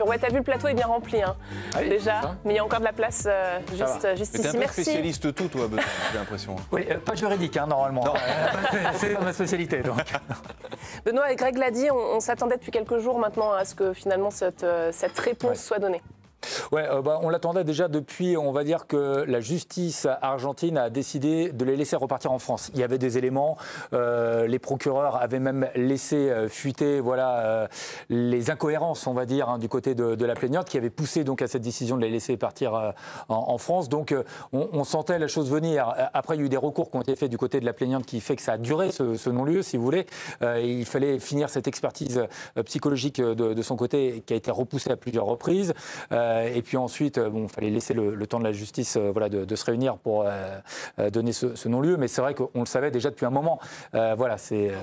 sûr. Ouais, t'as vu, le plateau est bien rempli, hein, déjà, mais il y a encore de la place juste ici. T'es un peu Merci. spécialiste tout, toi, Benoît, j'ai l'impression. Oui, pas juridique, hein, normalement. C'est pas ma spécialité, donc. Benoît, et Greg l'a dit, on s'attendait depuis quelques jours maintenant à ce que finalement cette réponse soit donnée. Ouais, on l'attendait déjà depuis, on va dire que la justice argentine a décidé de les laisser repartir en France. Il y avait des éléments, les procureurs avaient même laissé fuiter les incohérences, on va dire, hein, du côté de la plaignante, qui avait poussé donc à cette décision de les laisser partir en France. Donc on sentait la chose venir. Après, il y a eu des recours qui ont été faits du côté de la plaignante qui fait que ça a duré ce non-lieu, si vous voulez. Il fallait finir cette expertise psychologique de son côté qui a été repoussée à plusieurs reprises. Et puis ensuite, il fallait laisser le temps de la justice de se réunir pour donner ce non-lieu. Mais c'est vrai qu'on le savait déjà depuis un moment. C'est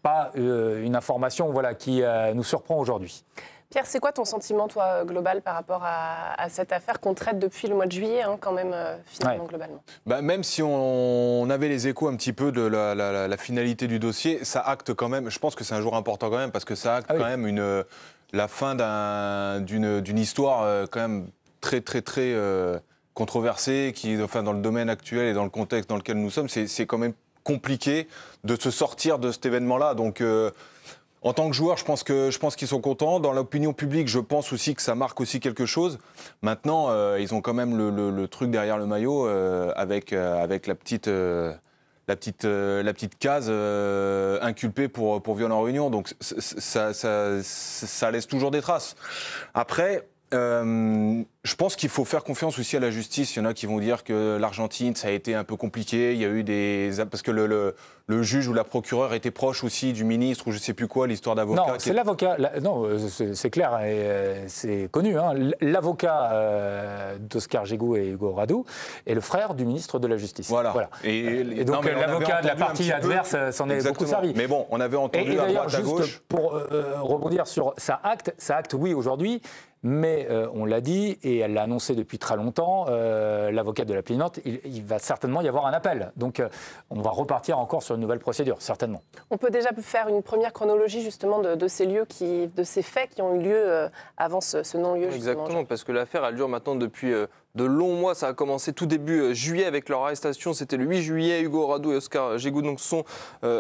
pas une information qui nous surprend aujourd'hui. Pierre, c'est quoi ton sentiment, toi, global, par rapport à cette affaire qu'on traite depuis le mois de juillet, hein, quand même, finalement, globalement? Même si on avait les échos un petit peu de la finalité du dossier, ça acte quand même, je pense que c'est un jour important quand même, parce que ça acte quand même la fin d'une histoire quand même très controversée, qui, dans le domaine actuel et dans le contexte dans lequel nous sommes, c'est quand même compliqué de se sortir de cet événement-là. Donc, en tant que joueur, je pense qu'ils sont contents. Dans l'opinion publique, je pense aussi que ça marque aussi quelque chose. Maintenant, ils ont quand même le truc derrière le maillot avec la petite case inculpée pour viol en réunion. Donc ça laisse toujours des traces. Après, je pense qu'il faut faire confiance aussi à la justice. Il y en a qui vont dire que l'Argentine, ça a été un peu compliqué. Il y a eu parce que le juge ou la procureure était proche aussi du ministre ou je ne sais plus quoi, l'histoire d'avocat. Non, c'est l'avocat. Non, c'est clair et c'est connu. Hein. L'avocat d'Oscar Gégou et Hugo Radou est le frère du ministre de la Justice. Voilà. Et donc l'avocat de la partie adverse s'en est beaucoup servi. Mais bon, on avait entendu à droite, à gauche. Pour rebondir sur ça acte oui aujourd'hui. Mais on l'a dit, et elle l'a annoncé depuis très longtemps, l'avocat de la plaignante, il va certainement y avoir un appel. Donc on va repartir encore sur une nouvelle procédure, certainement. On peut déjà faire une première chronologie justement de ces lieux, de ces faits qui ont eu lieu avant ce non-lieu. Exactement, parce que l'affaire, elle dure maintenant depuis de longs mois. Ça a commencé tout début juillet avec leur arrestation. C'était le 8 juillet. Hugo Radou et Oscar Gégou sont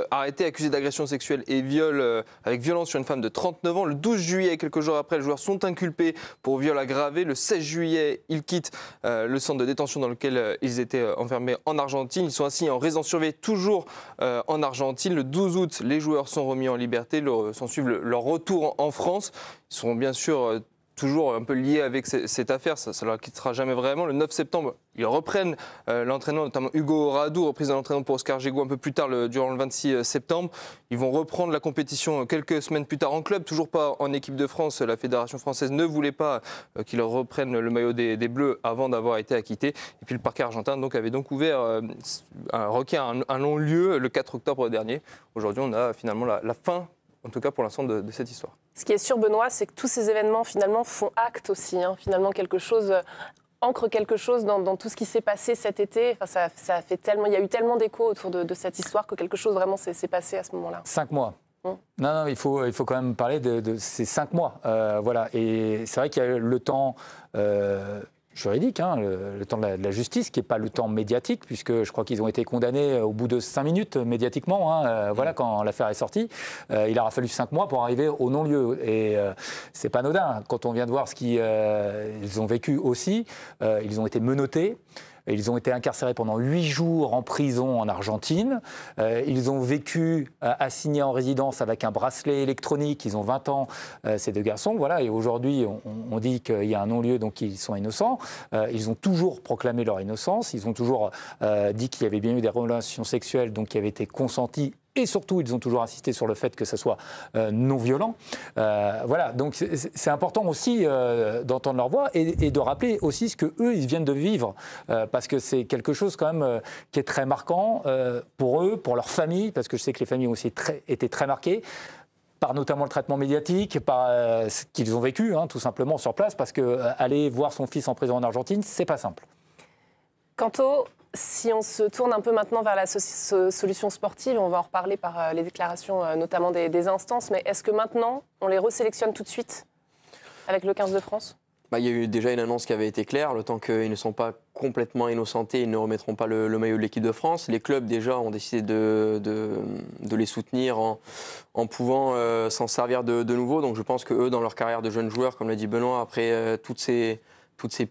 arrêtés, accusés d'agression sexuelle et viol avec violence sur une femme de 39 ans. Le 12 juillet, quelques jours après, les joueurs sont inculpés pour viol aggravé. Le 16 juillet, ils quittent le centre de détention dans lequel ils étaient enfermés en Argentine. Ils sont ainsi en résidence surveillée toujours en Argentine. Le 12 août, les joueurs sont remis en liberté. S'en suivent leur retour en France. Ils seront bien sûr toujours un peu liés avec cette affaire, ça ne leur quittera jamais vraiment. Le 9 septembre, ils reprennent l'entraînement, notamment Hugo Radou, reprise de l'entraînement pour Oscar Gégou un peu plus tard, durant le 26 septembre. Ils vont reprendre la compétition quelques semaines plus tard en club, toujours pas en équipe de France. La Fédération française ne voulait pas qu'ils reprennent le maillot des Bleus avant d'avoir été acquittés. Et puis le parquet argentin avait ouvert un requis à un long-lieu le 4 octobre dernier. Aujourd'hui, on a finalement la fin, en tout cas pour l'instant, de cette histoire. Ce qui est sûr, Benoît, c'est que tous ces événements, finalement, font acte aussi. Hein. Finalement, ancre quelque chose dans tout ce qui s'est passé cet été. Enfin, ça fait tellement, il y a eu tellement d'échos autour de cette histoire que quelque chose vraiment s'est passé à ce moment-là. 5 mois. Non, il faut quand même parler de ces 5 mois. Et c'est vrai qu'il y a le temps juridique, hein, le temps de la justice, qui n'est pas le temps médiatique, puisque je crois qu'ils ont été condamnés au bout de 5 minutes médiatiquement, quand l'affaire est sortie. Il aura fallu 5 mois pour arriver au non-lieu. Et c'est pas anodin. Quand on vient de voir ce qu'ils ont vécu aussi, ils ont été menottés. Ils ont été incarcérés pendant 8 jours en prison en Argentine. Ils ont vécu assignés en résidence avec un bracelet électronique. Ils ont 20 ans, ces deux garçons. Voilà. Et aujourd'hui, on dit qu'il y a un non-lieu, donc ils sont innocents. Ils ont toujours proclamé leur innocence. Ils ont toujours dit qu'il y avait bien eu des relations sexuelles donc, qui avaient été consenties. Et surtout, ils ont toujours insisté sur le fait que ça soit non violent. Voilà, donc c'est important aussi d'entendre leur voix et de rappeler aussi ce qu'eux, ils viennent de vivre. Parce que c'est quelque chose quand même qui est très marquant pour eux, pour leur famille, parce que je sais que les familles ont aussi été très marquées par notamment le traitement médiatique, par ce qu'ils ont vécu, tout simplement, sur place, parce qu'aller voir son fils en prison en Argentine, c'est pas simple. Si on se tourne un peu maintenant vers la solution sportive, on va en reparler par les déclarations notamment des instances, mais est-ce que maintenant, on les resélectionne tout de suite ? avec le 15 de France? Il y a eu déjà une annonce qui avait été claire. Le temps qu'ils ne sont pas complètement innocentés, ils ne remettront pas le maillot de l'équipe de France. Les clubs déjà ont décidé de les soutenir en pouvant s'en servir de nouveau. Donc je pense qu'eux, dans leur carrière de jeunes joueurs, comme l'a dit Benoît, après toutes ces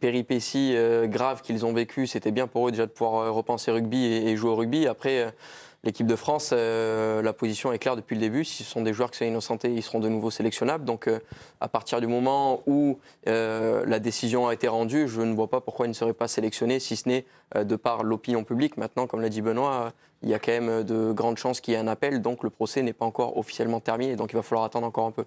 péripéties graves qu'ils ont vécues, c'était bien pour eux déjà de pouvoir repenser rugby et jouer au rugby. Après, l'équipe de France, la position est claire depuis le début. Si ce sont des joueurs qui sont innocentés, ils seront de nouveau sélectionnables. Donc à partir du moment où la décision a été rendue, je ne vois pas pourquoi ils ne seraient pas sélectionnés, si ce n'est de par l'opinion publique. Maintenant, comme l'a dit Benoît, il y a quand même de grandes chances qu'il y ait un appel, donc le procès n'est pas encore officiellement terminé, donc il va falloir attendre encore un peu.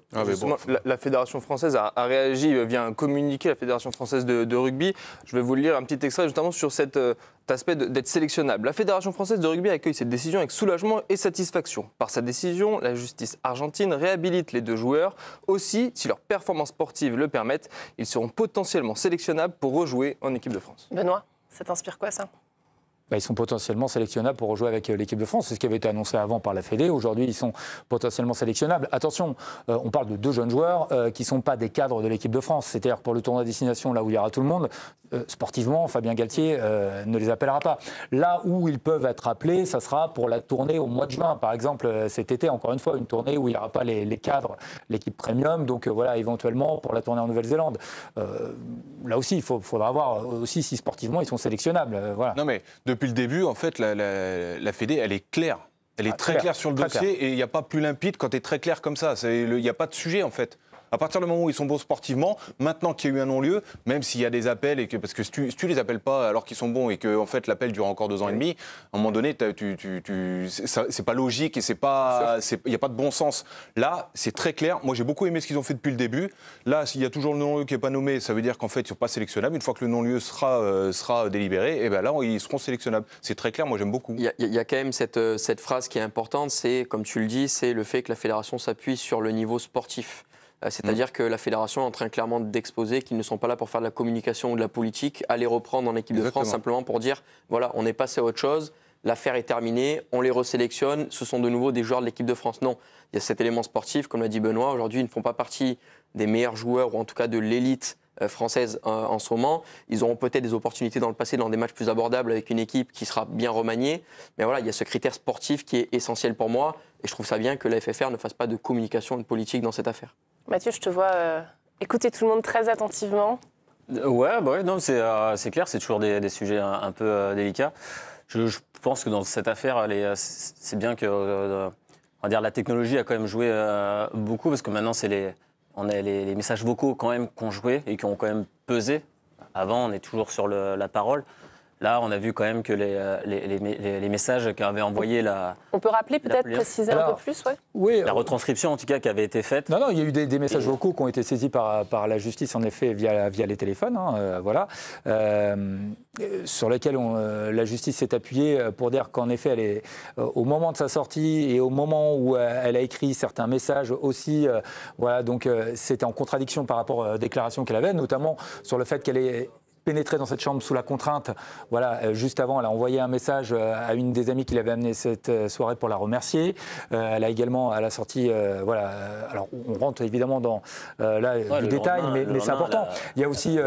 La Fédération française a réagi via un communiqué, la Fédération française de rugby. Je vais vous lire un petit extrait justement sur cet aspect d'être sélectionnable. La Fédération française de rugby accueille cette décision avec soulagement et satisfaction. Par sa décision, la justice argentine réhabilite les 2 joueurs. Aussi, si leurs performances sportives le permettent, ils seront potentiellement sélectionnables pour rejouer en équipe de France. Benoît, ça t'inspire quoi ça? Ils sont potentiellement sélectionnables pour rejouer avec l'équipe de France. C'est ce qui avait été annoncé avant par la Fédé. Aujourd'hui, ils sont potentiellement sélectionnables. Attention, on parle de 2 jeunes joueurs qui ne sont pas des cadres de l'équipe de France. C'est-à-dire pour le tournoi de destination, là où il y aura tout le monde, sportivement, Fabien Galtier ne les appellera pas. Là où ils peuvent être appelés, ça sera pour la tournée au mois de juin. Par exemple, cet été, encore une fois, une tournée où il n'y aura pas les cadres, l'équipe premium. Donc voilà, éventuellement pour la tournée en Nouvelle-Zélande. Là aussi, il faudra voir aussi si sportivement ils sont sélectionnables. Voilà. Non mais depuis le début, en fait, la Fédé, elle est claire. Elle est très claire sur le dossier et il n'y a pas plus limpide quand tu es très clair comme ça. Il n'y a pas de sujet, en fait. À partir du moment où ils sont bons sportivement, maintenant qu'il y a eu un non-lieu, même s'il y a des appels, parce que si tu les appelles pas alors qu'ils sont bons et que en fait, l'appel dure encore 2 ans et demi, à un moment donné, c'est pas logique et il n'y a pas de bon sens. Là, c'est très clair. Moi, j'ai beaucoup aimé ce qu'ils ont fait depuis le début. Là, s'il y a toujours le non-lieu qui n'est pas nommé, ça veut dire qu'en fait, ils ne sont pas sélectionnables. Une fois que le non-lieu sera délibéré, et ben là, ils seront sélectionnables. C'est très clair, moi j'aime beaucoup. Il y a quand même cette phrase qui est importante, c'est, comme tu le dis, c'est le fait que la fédération s'appuie sur le niveau sportif. C'est-à-dire que la fédération est en train clairement d'exposer qu'ils ne sont pas là pour faire de la communication ou de la politique, à les reprendre en équipe de France simplement pour dire, voilà, on est passé à autre chose, l'affaire est terminée, on les resélectionne, ce sont de nouveau des joueurs de l'équipe de France. Non, il y a cet élément sportif, comme l'a dit Benoît, aujourd'hui ils ne font pas partie des meilleurs joueurs ou en tout cas de l'élite française en ce moment. Ils auront peut-être des opportunités dans le passé dans des matchs plus abordables avec une équipe qui sera bien remaniée. Mais voilà, il y a ce critère sportif qui est essentiel pour moi et je trouve ça bien que la FFR ne fasse pas de communication et de politique dans cette affaire. Mathieu, je te vois écouter tout le monde très attentivement. Ouais, non, c'est clair, c'est toujours des sujets un peu délicats. Je pense que dans cette affaire, c'est bien que on va dire, la technologie a quand même joué beaucoup parce que maintenant, on a les messages vocaux quand même qui ont joué et qui ont quand même pesé. Avant, on est toujours sur la parole. Là, on a vu quand même que les messages qu'avait envoyé la... On peut rappeler, peut-être préciser un peu plus, Oui, la retranscription, en tout cas, qui avait été faite. Non, il y a eu des messages vocaux qui ont été saisis par la justice, en effet, via les téléphones, voilà, sur lesquels la justice s'est appuyée pour dire qu'en effet, au moment de sa sortie et au moment où elle a écrit certains messages aussi, voilà, donc c'était en contradiction par rapport aux déclarations qu'elle avait, notamment sur le fait qu'elle est pénétrée dans cette chambre sous la contrainte. Voilà, juste avant, elle a envoyé un message à une des amies qui l'avait amenée cette soirée pour la remercier. Elle a également, à la sortie, voilà. Alors, on rentre évidemment dans du détail, mais c'est important. Il y a aussi,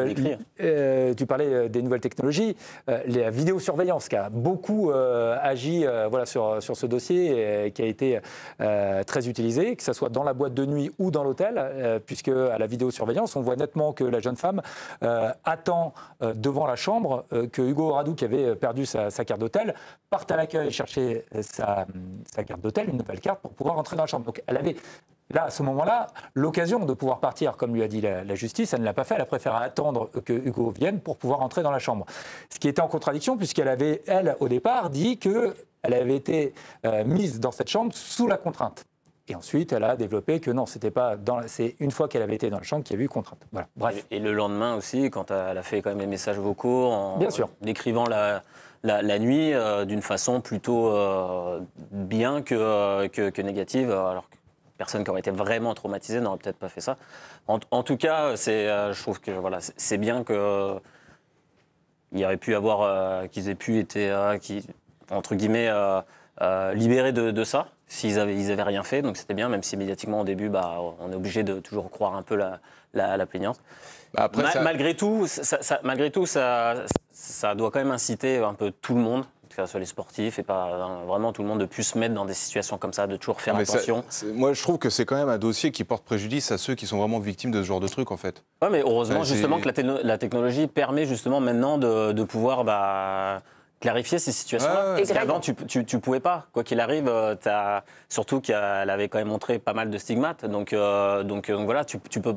tu parlais des nouvelles technologies, la vidéosurveillance qui a beaucoup agi, voilà, sur ce dossier et qui a été très utilisée, que ce soit dans la boîte de nuit ou dans l'hôtel, puisque à la vidéosurveillance, on voit nettement que la jeune femme attend devant la chambre que Hugo Radou, qui avait perdu sa carte d'hôtel, parte à l'accueil chercher sa carte d'hôtel, une nouvelle carte, pour pouvoir entrer dans la chambre. Donc elle avait, là, à ce moment-là, l'occasion de pouvoir partir, comme lui a dit la justice. Elle ne l'a pas fait, elle a préféré attendre que Hugo vienne pour pouvoir entrer dans la chambre. Ce qui était en contradiction, puisqu'elle avait, elle, au départ, dit qu'elle avait été mise dans cette chambre sous la contrainte. Et ensuite, elle a développé que non, c'est une fois qu'elle avait été dans la chambre qu'il y a eu contrainte. Voilà. Bref. Et le lendemain aussi, quand elle a fait quand même les messages vocaux, en décrivant la nuit d'une façon plutôt bien que négative, alors que personne qui aurait été vraiment traumatisée n'aurait peut-être pas fait ça. En tout cas, je trouve que voilà, c'est bien que il y aurait pu avoir qu'ils aient pu être entre guillemets libérés de ça, ils avaient rien fait, donc c'était bien, même si médiatiquement au début, on est obligé de toujours croire un peu la plaignante. Après, Malgré tout, ça doit quand même inciter un peu tout le monde, que ce soit les sportifs et pas vraiment tout le monde, de plus se mettre dans des situations comme ça, de toujours faire attention. Moi, je trouve que c'est quand même un dossier qui porte préjudice à ceux qui sont vraiment victimes de ce genre de truc, en fait. Ouais, mais heureusement justement que la technologie permet justement maintenant de pouvoir clarifier ces situations-là. Parce qu'avant, tu pouvais pas. Quoi qu'il arrive, surtout qu'elle avait quand même montré pas mal de stigmates. Donc voilà,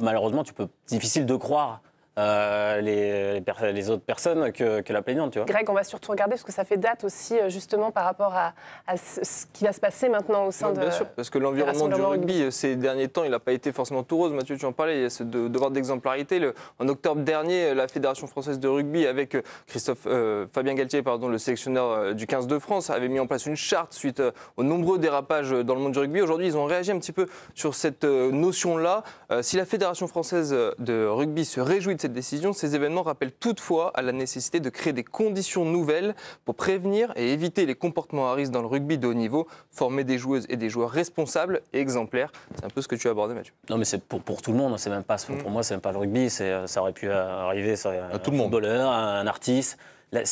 malheureusement, difficile de croire les autres personnes que la plaignante, tu vois. Greg, on va surtout regarder parce que ça fait date aussi justement par rapport à ce qui va se passer maintenant au sein de... Bien sûr, parce que l'environnement du rugby ces derniers temps, il n'a pas été forcément tout rose. Mathieu, tu en parlais, il y a ce devoir d'exemplarité. En octobre dernier, la Fédération française de rugby, avec Fabien Galtier, le sélectionneur du 15 de France, avait mis en place une charte suite aux nombreux dérapages dans le monde du rugby. Aujourd'hui, ils ont réagi un petit peu sur cette notion-là. Si la Fédération française de rugby se réjouit de cette décision, ces événements rappellent toutefois à la nécessité de créer des conditions nouvelles pour prévenir et éviter les comportements à risque dans le rugby de haut niveau, former des joueuses et des joueurs responsables et exemplaires. C'est un peu ce que tu as abordé, Mathieu. Non, mais c'est pour tout le monde. C'est même pas, pour moi, c'est même pas le rugby. Ça aurait pu arriver à tout le monde. Un footballeur, un artiste. Là,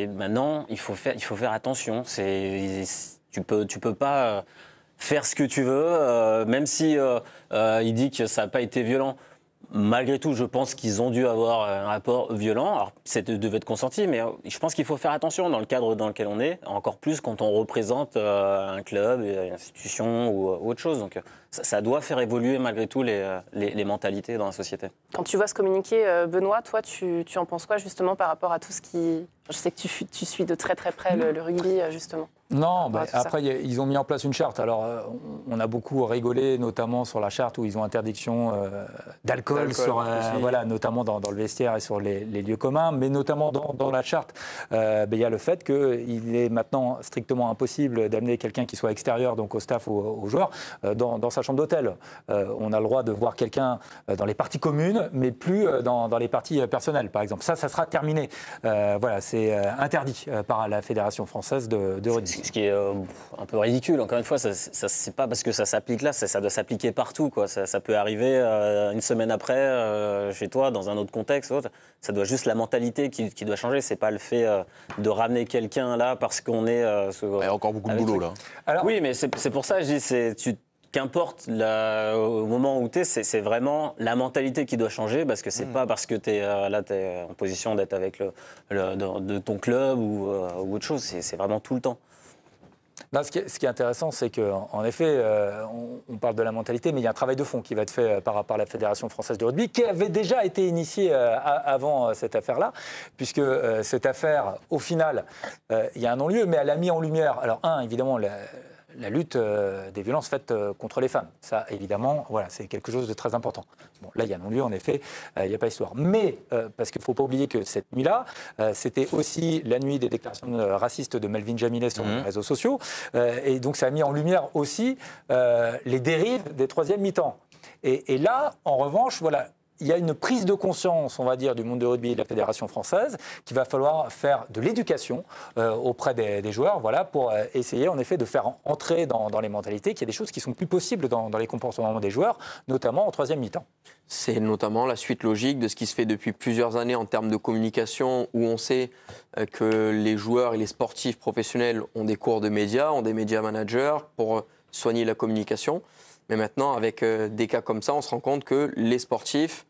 maintenant, il faut faire attention. Tu peux pas faire ce que tu veux, même si il dit que ça n'a pas été violent. Malgré tout, je pense qu'ils ont dû avoir un rapport violent. Alors, ça devait être consenti, mais je pense qu'il faut faire attention dans le cadre dans lequel on est, encore plus quand on représente un club, une institution ou autre chose. Donc, ça doit faire évoluer malgré tout les mentalités dans la société. Quand tu vois ce communiqué, Benoît, toi, tu en penses quoi justement par rapport à tout ce qui... Je sais que tu suis de très très près le rugby, justement. Non, après, ils ont mis en place une charte. Alors, on a beaucoup rigolé, notamment sur la charte où ils ont interdiction d'alcool, notamment dans le vestiaire et sur les lieux communs, mais notamment dans la charte, il y a le fait qu'il est maintenant strictement impossible d'amener quelqu'un qui soit extérieur, donc au staff ou aux joueurs, dans sa chambre d'hôtel. On a le droit de voir quelqu'un dans les parties communes, mais plus dans les parties personnelles, par exemple. Ça sera terminé. C'est interdit par la Fédération française de rugby. Ce qui est un peu ridicule, encore une fois, c'est pas parce que ça s'applique là, ça doit s'appliquer partout, quoi. Ça peut arriver une semaine après, chez toi, dans un autre contexte. Ça doit juste la mentalité qui doit changer. C'est pas le fait de ramener quelqu'un là parce qu'on est... Il y a encore beaucoup de boulot là. Alors, oui, mais c'est pour ça que je dis, qu'importe au moment où tu es, c'est vraiment la mentalité qui doit changer, parce que c'est pas parce que tu es en position d'être avec de ton club ou autre chose, c'est vraiment tout le temps. Là, ce qui est intéressant, c'est qu'en effet, on parle de la mentalité, mais il y a un travail de fond qui va être fait par la Fédération française de rugby, qui avait déjà été initié avant cette affaire-là, puisque cette affaire, au final, il y a un non-lieu, mais elle a mis en lumière, alors évidemment, la lutte des violences faites contre les femmes. Ça, évidemment, c'est quelque chose de très important. Bon, là, il y a non-lieu, en effet, il n'y a pas histoire. Mais, parce qu'il ne faut pas oublier que cette nuit-là, c'était aussi la nuit des déclarations racistes de Melvin Jaminet sur les réseaux sociaux. Et donc, ça a mis en lumière aussi les dérives des troisièmes mi-temps. Et là, en revanche, il y a une prise de conscience, on va dire, du monde de rugby et de la Fédération française, qu'il va falloir faire de l'éducation auprès des joueurs, pour essayer, en effet, de faire entrer dans les mentalités qu'il y a des choses qui sont plus possibles dans les comportements des joueurs, notamment en troisième mi-temps. C'est notamment la suite logique de ce qui se fait depuis plusieurs années en termes de communication, où on sait que les joueurs et les sportifs professionnels ont des cours de médias, ont des médias managers pour soigner la communication. Mais maintenant, avec des cas comme ça, on se rend compte que les sportifs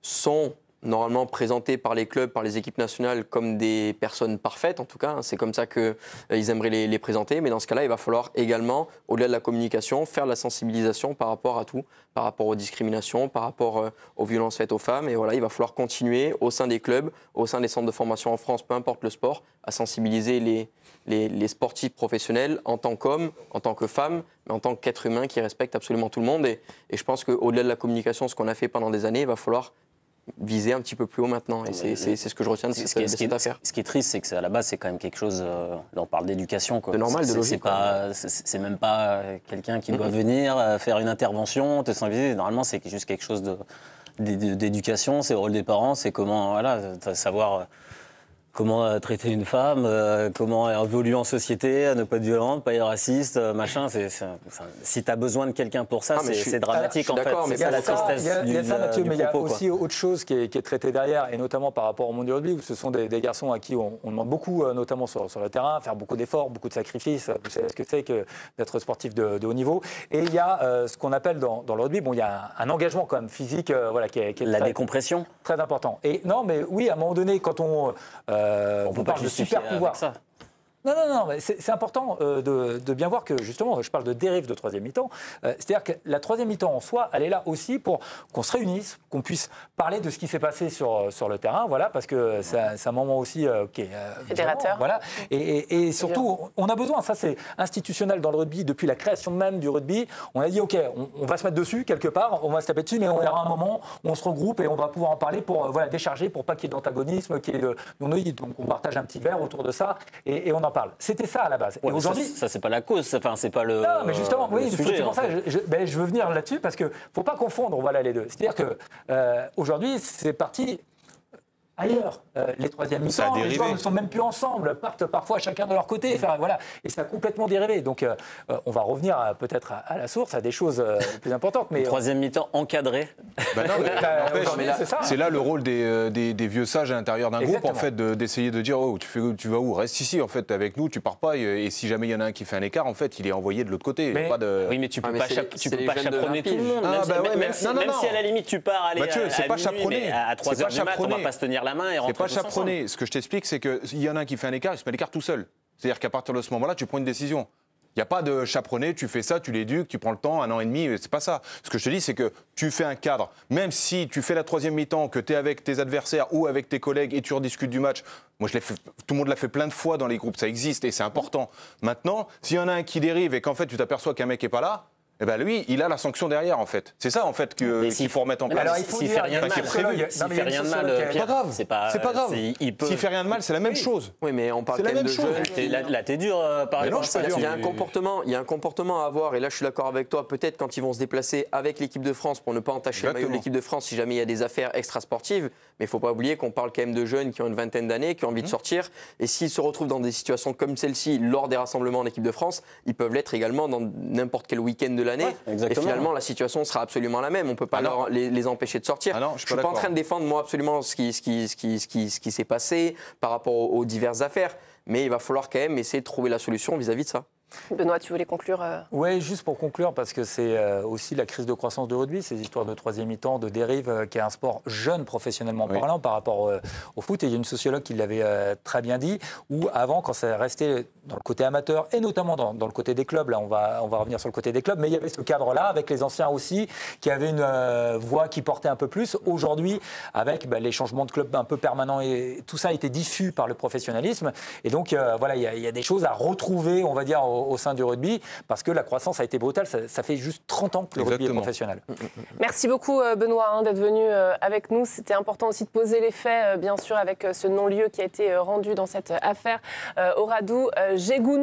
sont normalement présentés par les clubs, par les équipes nationales comme des personnes parfaites, en tout cas. C'est comme ça qu'ils aimeraient les présenter. Mais dans ce cas-là, il va falloir également, au-delà de la communication, faire de la sensibilisation par rapport à tout, par rapport aux discriminations, par rapport aux violences faites aux femmes. Et il va falloir continuer au sein des clubs, au sein des centres de formation en France, peu importe le sport, à sensibiliser les sportifs professionnels en tant qu'hommes, en tant que femmes, mais en tant qu'êtres humains qui respectent absolument tout le monde. Et je pense qu'au-delà de la communication, ce qu'on a fait pendant des années, il va falloir viser un petit peu plus haut maintenant. Et c'est ce que je retiens de cette affaire. Ce qui est triste, c'est qu'à la base, c'est quand même quelque chose... là, on parle d'éducation. C'est normal, de logique. C'est même pas quelqu'un qui doit venir faire une intervention, te sensibiliser. Normalement, c'est juste quelque chose d'éducation. C'est le rôle des parents. C'est comment savoir... comment traiter une femme, comment évoluer en société, ne pas être violente, pas être raciste, machin. Si tu as besoin de quelqu'un pour ça, c'est dramatique en fait. Mais c'est ça la tristesse il y a ça, Mathieu, mais il y a propos, aussi autre chose qui est traitée derrière, et notamment par rapport au monde du rugby, où ce sont des garçons à qui on demande beaucoup, notamment sur le terrain, faire beaucoup d'efforts, beaucoup de sacrifices. Vous savez ce que c'est que d'être sportif de haut niveau. Et il y a ce qu'on appelle dans le rugby, il y a un engagement quand même physique qui est la décompression. Très important. Et non, mais oui, à un moment donné, quand on peut pas parle de justifier super pouvoir. avec ça. Non, mais c'est important de bien voir que, justement, je parle de dérive de troisième mi-temps, c'est-à-dire que la troisième mi-temps en soi, elle est là aussi pour qu'on se réunisse, qu'on puisse parler de ce qui s'est passé sur le terrain, voilà, parce que c'est un moment aussi qui est fédérateur. Voilà. Et surtout, on a besoin, ça c'est institutionnel dans le rugby, depuis la création même du rugby, on a dit, OK, on va se mettre dessus quelque part, on va se taper dessus, mais on aura un moment où on se regroupe et on va pouvoir en parler pour décharger, pour pas qu'il y ait d'antagonisme, donc on partage un petit verre autour de ça, et on en parle. C'était ça à la base. Ouais, et aujourd'hui, ça c'est pas la cause, enfin c'est pas le. Non, mais justement, oui, sujet, c'est pour ça que je veux venir là-dessus parce que faut pas confondre, les deux. C'est-à-dire que aujourd'hui, c'est parti ailleurs. Les troisième mi-temps, les joueurs ne sont même plus ensemble, partent parfois chacun de leur côté. Enfin, voilà. Et ça a complètement dérivé. Donc, on va revenir peut-être à la source, à des choses plus importantes. Mais troisième mi-temps encadré. C'est là le rôle des vieux sages à l'intérieur d'un groupe, en fait, d'essayer de dire tu vas où? Reste ici, en fait, avec nous, tu pars pas. Et si jamais il y en a un qui fait un écart, en fait, il est envoyé de l'autre côté. Oui, mais tu peux pas chaperonner tout le monde. Même si à la limite tu pars aller Mathieu, c'est pas chaperonner. À 3h du mat, on va pas se tenir la main et rentrer. C'est pas chaperonner. Ce que je t'explique, c'est qu'il y en a un qui fait un écart, il se met l'écart tout seul. C'est-à-dire qu'à partir de ce moment-là, tu prends une décision. Il n'y a pas de chaperonner, tu fais ça, tu l'éduques, tu prends le temps, 1 an et demi, c'est pas ça. Ce que je te dis, c'est que tu fais un cadre. Même si tu fais la troisième mi-temps, que tu es avec tes adversaires ou avec tes collègues et tu rediscutes du match, moi tout le monde l'a fait plein de fois dans les groupes, ça existe et c'est important. Maintenant, s'il y en a un qui dérive et qu'en fait tu t'aperçois qu'un mec n'est pas là, eh ben lui, il a la sanction derrière, en fait. C'est ça, en fait, qu'il faut remettre en place. Alors, s'il fait rien de mal, c'est pas grave. S'il fait rien de mal, c'est la même chose. Oui, mais on parle quand même de jeunes. Là, t'es dur, par exemple. Il y a un comportement à avoir, et là, je suis d'accord avec toi. Peut-être quand ils vont se déplacer avec l'équipe de France pour ne pas entacher le maillot de l'équipe de France si jamais il y a des affaires extrasportives. Mais il ne faut pas oublier qu'on parle quand même de jeunes qui ont une vingtaine d'années, qui ont envie de sortir. Et s'ils se retrouvent dans des situations comme celle-ci lors des rassemblements en équipe de France, ils peuvent l'être également dans n'importe quel week-end de l'année. Et finalement, la situation sera absolument la même. On ne peut pas les empêcher de sortir. Je ne suis pas en train de défendre, moi, absolument ce qui s'est passé par rapport aux diverses affaires. Mais il va falloir quand même essayer de trouver la solution vis-à-vis de ça. Benoît, tu voulais conclure Oui, juste pour conclure, parce que c'est aussi la crise de croissance de rugby, ces histoires de troisième mi-temps, de dérive, qui est un sport jeune professionnellement parlant par rapport au foot. Et il y a une sociologue qui l'avait très bien dit, où avant, quand ça restait dans le côté amateur, et notamment dans le côté des clubs, là on va revenir sur le côté des clubs, mais il y avait ce cadre-là, avec les anciens aussi, qui avaient une voix qui portait un peu plus. Aujourd'hui, avec les changements de clubs un peu permanents, et tout ça a été diffus par le professionnalisme. Et donc, il y a des choses à retrouver, on va dire, au sein du rugby, parce que la croissance a été brutale. Ça fait juste 30 ans que le rugby est professionnel. Merci beaucoup, Benoît, d'être venu avec nous. C'était important aussi de poser les faits, bien sûr, avec ce non-lieu qui a été rendu dans cette affaire. Oradou Djegounou.